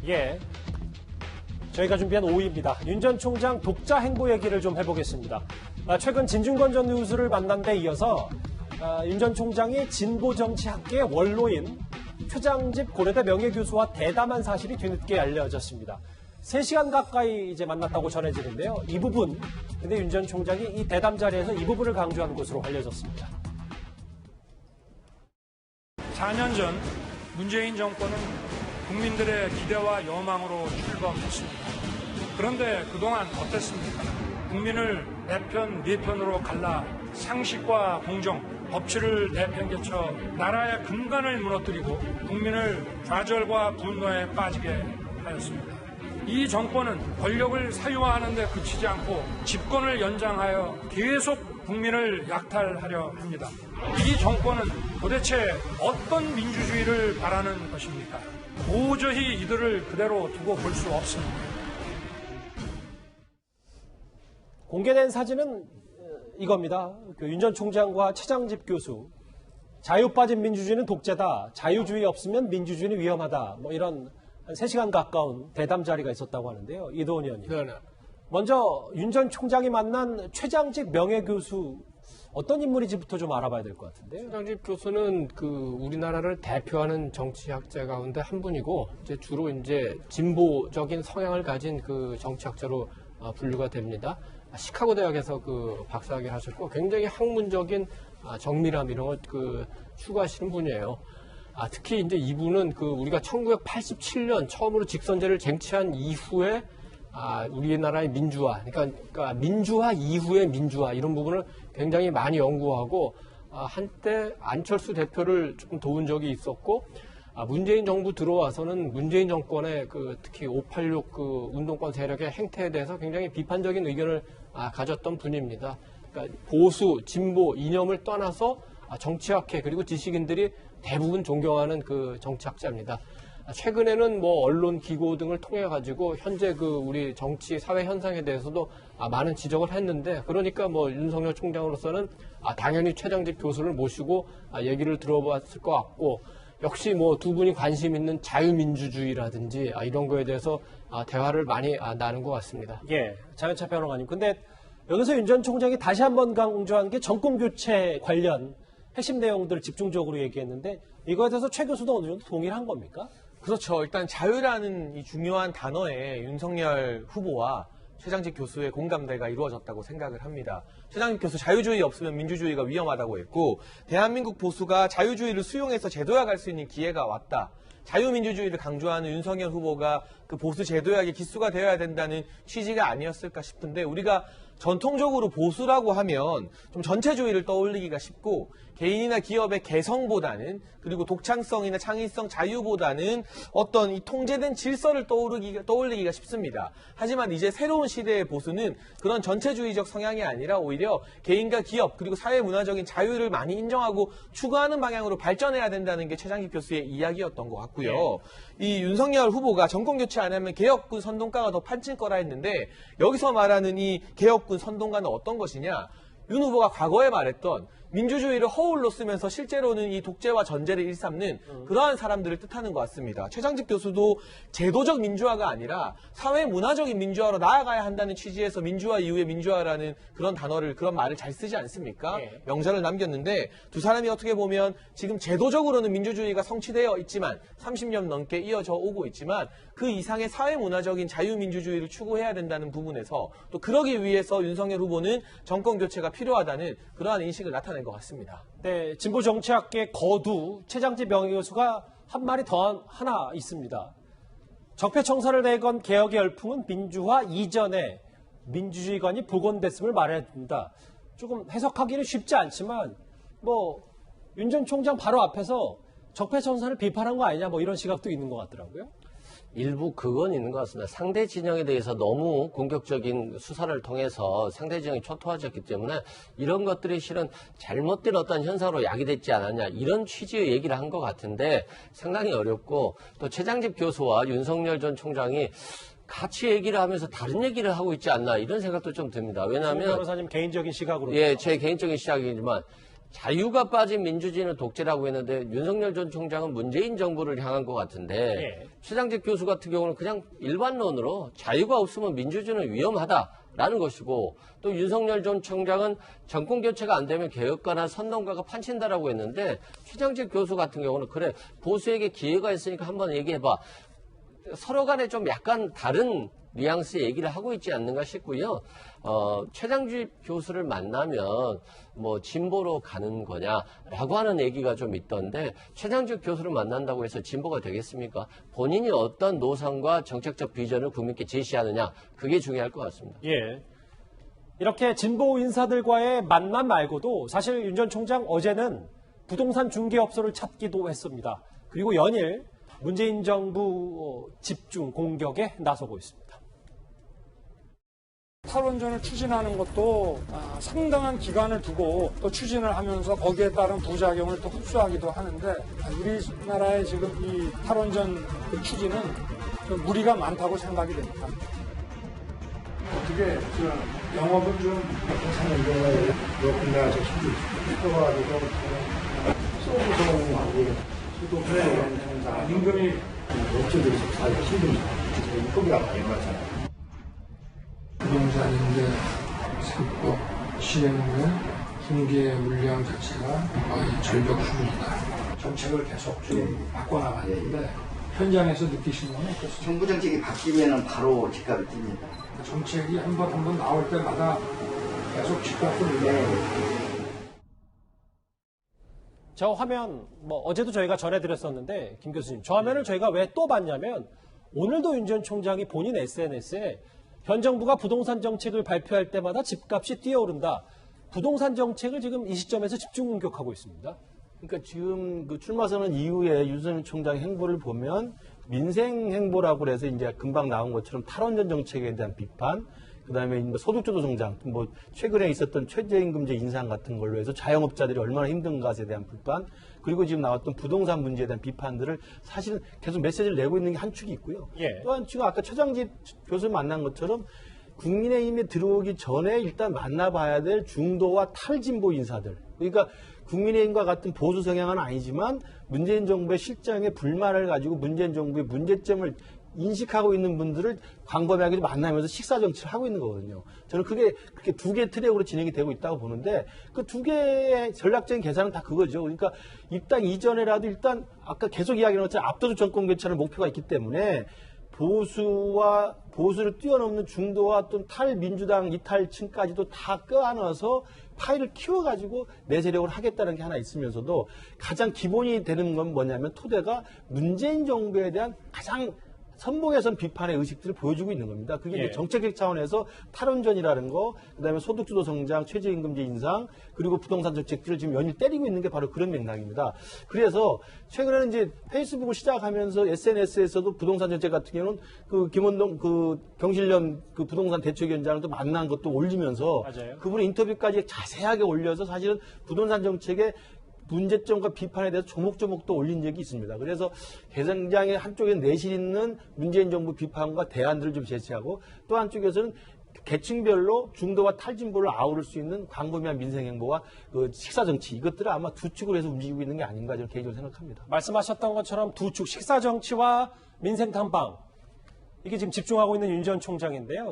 예. 저희가 준비한 5위입니다. 윤 전 총장 독자 행보 얘기를 좀 해보겠습니다. 최근 진중권 전 교수를 만난 데 이어서 윤 전 총장이 진보정치학계의 원로인 최장집 고려대 명예교수와 대담한 사실이 뒤늦게 알려졌습니다. 3시간 가까이 이제 만났다고 전해지는데요. 이 부분, 근데 윤 전 총장이 이 대담 자리에서 이 부분을 강조한 것으로 알려졌습니다. 4년 전 문재인 정권은 국민들의 기대와 여망으로 출범했습니다. 그런데 그동안 어땠습니까? 국민을 내 편, 네 편으로 갈라 상식과 공정, 법치를 내팽개쳐 나라의 근간을 무너뜨리고 국민을 좌절과 분노에 빠지게 하였습니다. 이 정권은 권력을 사유화하는 데 그치지 않고 집권을 연장하여 계속 국민을 약탈하려 합니다. 이 정권은 도대체 어떤 민주주의를 바라는 것입니까? 도저히 이들을 그대로 두고 볼 수 없습니다. 공개된 사진은 이겁니다. 윤 전 총장과 최장집 교수. 자유 빠진 민주주의는 독재다. 자유주의 없으면 민주주의는 위험하다. 뭐 이런 한 3시간 가까운 대담 자리가 있었다고 하는데요. 이도원 의원님. 네네. 먼저 윤 전 총장이 만난 최장집 명예교수 어떤 인물인지부터 좀 알아봐야 될 것 같은데요. 최장집 교수는 우리나라를 대표하는 정치학자 가운데 한 분이고 주로 진보적인 성향을 가진 정치학자로 분류가 됩니다. 시카고 대학에서 박사학위를 하셨고 굉장히 학문적인 정밀함 이런 걸 추구하시는 분이에요. 특히 이분은 우리가 1987년 처음으로 직선제를 쟁취한 이후에 우리나라의 민주화, 그러니까 민주화 이후의 민주화 이런 부분을 굉장히 많이 연구하고 한때 안철수 대표를 조금 도운 적이 있었고 문재인 정부 들어와서는 문재인 정권의 특히 586 운동권 세력의 행태에 대해서 굉장히 비판적인 의견을 가졌던 분입니다. 그러니까 보수, 진보 이념을 떠나서 정치학회 그리고 지식인들이 대부분 존경하는 정치학자입니다. 최근에는 언론 기고 등을 통해 가지고 현재 우리 정치 사회 현상에 대해서도 많은 지적을 했는데 그러니까 윤석열 총장으로서는 당연히 최장집 교수를 모시고 얘기를 들어봤을 것 같고 역시 두 분이 관심 있는 자유민주주의라든지 이런 거에 대해서 대화를 많이 나눈 것 같습니다. 예, 장현차 변호사님. 근데 여기서 윤 전 총장이 다시 한번 강조한 게 정권 교체 관련 핵심 내용들을 집중적으로 얘기했는데 이거에 대해서 최 교수도 어느 정도 동의를 한 겁니까? 그렇죠. 일단 자유라는 이 중요한 단어에 윤석열 후보와 최장집 교수의 공감대가 이루어졌다고 생각을 합니다. 최장집 교수 자유주의 없으면 민주주의가 위험하다고 했고 대한민국 보수가 자유주의를 수용해서 제도화할 수 있는 기회가 왔다. 자유민주주의를 강조하는 윤석열 후보가 보수 제도약의 기수가 되어야 된다는 취지가 아니었을까 싶은데 우리가 전통적으로 보수라고 하면 좀 전체주의를 떠올리기가 쉽고 개인이나 기업의 개성보다는 그리고 독창성이나 창의성, 자유보다는 어떤 이 통제된 질서를 떠올리기가 쉽습니다. 하지만 이제 새로운 시대의 보수는 그런 전체주의적 성향이 아니라 오히려 개인과 기업 그리고 사회문화적인 자유를 많이 인정하고 추구하는 방향으로 발전해야 된다는 게 최장집 교수의 이야기였던 것 같고요. 네. 이 윤석열 후보가 정권 교체 안 하면 개혁군 선동가가 더 판칠 거라 했는데 여기서 말하는 이 개혁군 선동가는 어떤 것이냐? 윤 후보가 과거에 말했던 민주주의를 허울로 쓰면서 실제로는 이 독재와 전제를 일삼는 그러한 사람들을 뜻하는 것 같습니다. 최장집 교수도 제도적 민주화가 아니라 사회 문화적인 민주화로 나아가야 한다는 취지에서 민주화 이후의 민주화라는 그런 단어를, 그런 말을 잘 쓰지 않습니까? 네. 명절을 남겼는데 두 사람이 어떻게 보면 지금 제도적으로는 민주주의가 성취되어 있지만 30년 넘게 이어져 오고 있지만 그 이상의 사회 문화적인 자유민주주의를 추구해야 된다는 부분에서 또 그러기 위해서 윤석열 후보는 정권 교체가 필요하다는 그러한 인식을 나타낸 것 같습니다. 네, 진보 정치학계 거두 최장집 명예교수가 한 말이 더 하나 있습니다. 적폐청산을 내건 개혁의 열풍은 민주화 이전에 민주주의관이 복원됐음을 말해야 된다. 조금 해석하기는 쉽지 않지만 윤 전 총장 바로 앞에서 적폐청산을 비판한 거 아니냐 이런 시각도 있는 것 같더라고요. 일부 그건 있는 것 같습니다. 상대 진영에 대해서 너무 공격적인 수사를 통해서 상대 진영이 초토화졌기 때문에 이런 것들이 실은 잘못된 어떤 현상으로 야기됐지 않았냐 이런 취지의 얘기를 한 것 같은데 상당히 어렵고 또 최장집 교수와 윤석열 전 총장이 같이 얘기를 하면서 다른 얘기를 하고 있지 않나 이런 생각도 좀 듭니다. 왜냐하면 변호사님 개인적인 시각으로 예, 제 개인적인 시각이지만 자유가 빠진 민주주의는 독재라고 했는데 윤석열 전 총장은 문재인 정부를 향한 것 같은데 예. 최장직 교수 같은 경우는 그냥 일반론으로 자유가 없으면 민주주의는 위험하다라는 것이고 또 윤석열 전 총장은 정권 교체가 안 되면 개혁가나 선동가가 판친다라고 했는데 최장직 교수 같은 경우는 그래 보수에게 기회가 있으니까 한번 얘기해봐. 서로 간에 좀 약간 다른 뉘앙스의 얘기를 하고 있지 않는가 싶고요. 최장집 교수를 만나면 뭐 진보로 가는 거냐라고 하는 얘기가 좀 있던데 최장집 교수를 만난다고 해서 진보가 되겠습니까? 본인이 어떤 노선과 정책적 비전을 국민께 제시하느냐 그게 중요할 것 같습니다. 예. 이렇게 진보 인사들과의 만남 말고도 사실 윤 전 총장 어제는 부동산 중개업소를 찾기도 했습니다. 그리고 연일 문재인 정부 집중 공격에 나서고 있습니다. 탈원전을 추진하는 것도 상당한 기간을 두고 또 추진을 하면서 거기에 따른 부작용을 또 흡수하기도 하는데 우리나라의 지금 이 탈원전 그 추진은 좀 무리가 많다고 생각이 됩니다. 어떻게 영업은 좀 괜찮은데 그날 저 힘들죠. 들어가지고 소구성하고 수도권 임금이 업체들이 살기 힘들죠. 임금이랑 많이 맞잖아요. 부동산인데 세법 시행 후 중개 물량 자체가 거의 절벽 수준이다. 정책을 계속 좀 바꿔나가는데 현장에서 느끼시는 건 어떻습니까? 정부 정책이 바뀌면 바로 집값이 뜁니다. 정책이 한 번 나올 때마다 계속 집값을 올려요. 저 화면 어제도 저희가 전해드렸었는데 김 교수님 저 화면을 저희가 왜 또 봤냐면 오늘도 윤 전 총장이 본인 SNS에 현 정부가 부동산 정책을 발표할 때마다 집값이 뛰어오른다. 부동산 정책을 지금 이 시점에서 집중 공격하고 있습니다. 그러니까 지금 그 출마 선언 이후에 윤석열 총장 행보를 보면 민생 행보라고 그래서 이제 금방 나온 것처럼 탈원전 정책에 대한 비판, 그다음에 소득주도 성장, 뭐 최근에 있었던 최저임금제 인상 같은 걸로 해서 자영업자들이 얼마나 힘든 것에 대한 비판, 그리고 지금 나왔던 부동산 문제에 대한 비판들을 사실은 계속 메시지를 내고 있는 게 한 축이 있고요. 예. 또 한 축은 아까 최장집 교수 만난 것처럼 국민의힘에 들어오기 전에 일단 만나봐야 될 중도와 탈진보 인사들. 그러니까 국민의힘과 같은 보수 성향은 아니지만 문재인 정부의 실정에 불만을 가지고 문재인 정부의 문제점을 인식하고 있는 분들을 광범위하게 만나면서 식사 정치를 하고 있는 거거든요. 저는 그게 그렇게 두 개의 트랙으로 진행이 되고 있다고 보는데 그 두 개의 전략적인 계산은 다 그거죠. 그러니까 입당 이전에라도 일단 아까 계속 이야기하는 것처럼 압도적 정권 교체하는 목표가 있기 때문에 보수를 뛰어넘는 중도와 또 탈민주당 이탈층까지도 다 껴안아서 파일을 키워가지고 내세력을 하겠다는 게 하나 있으면서도 가장 기본이 되는 건 뭐냐면 토대가 문재인 정부에 대한 가장 선봉에선 비판의 의식들을 보여주고 있는 겁니다. 그게 이제 정책적 차원에서 탈원전이라는 거, 그다음에 소득주도 성장, 최저임금제 인상, 그리고 부동산 정책들을 지금 연일 때리고 있는 게 바로 그런 맥락입니다. 그래서 최근에는 이제 페이스북을 시작하면서 SNS에서도 부동산 정책 같은 경우는 그 김원동 그 경실련 그 부동산 대책위원장을 또 만난 것도 올리면서 맞아요. 그분의 인터뷰까지 자세하게 올려서 사실은 부동산 정책의 문제점과 비판에 대해서 조목조목 또 올린 적이 있습니다. 그래서 개성장의 한쪽에는 내실 있는 문재인 정부 비판과 대안들을 좀 제시하고 또 한쪽에서는 계층별로 중도와 탈진보를 아우를 수 있는 광범위한 민생행보와 그 식사정치 이것들을 아마 두 축으로 해서 움직이고 있는 게 아닌가 저는 개인적으로 생각합니다. 말씀하셨던 것처럼 두 축 식사 정치와 민생 탐방 이게 지금 집중하고 있는 윤 전 총장인데요.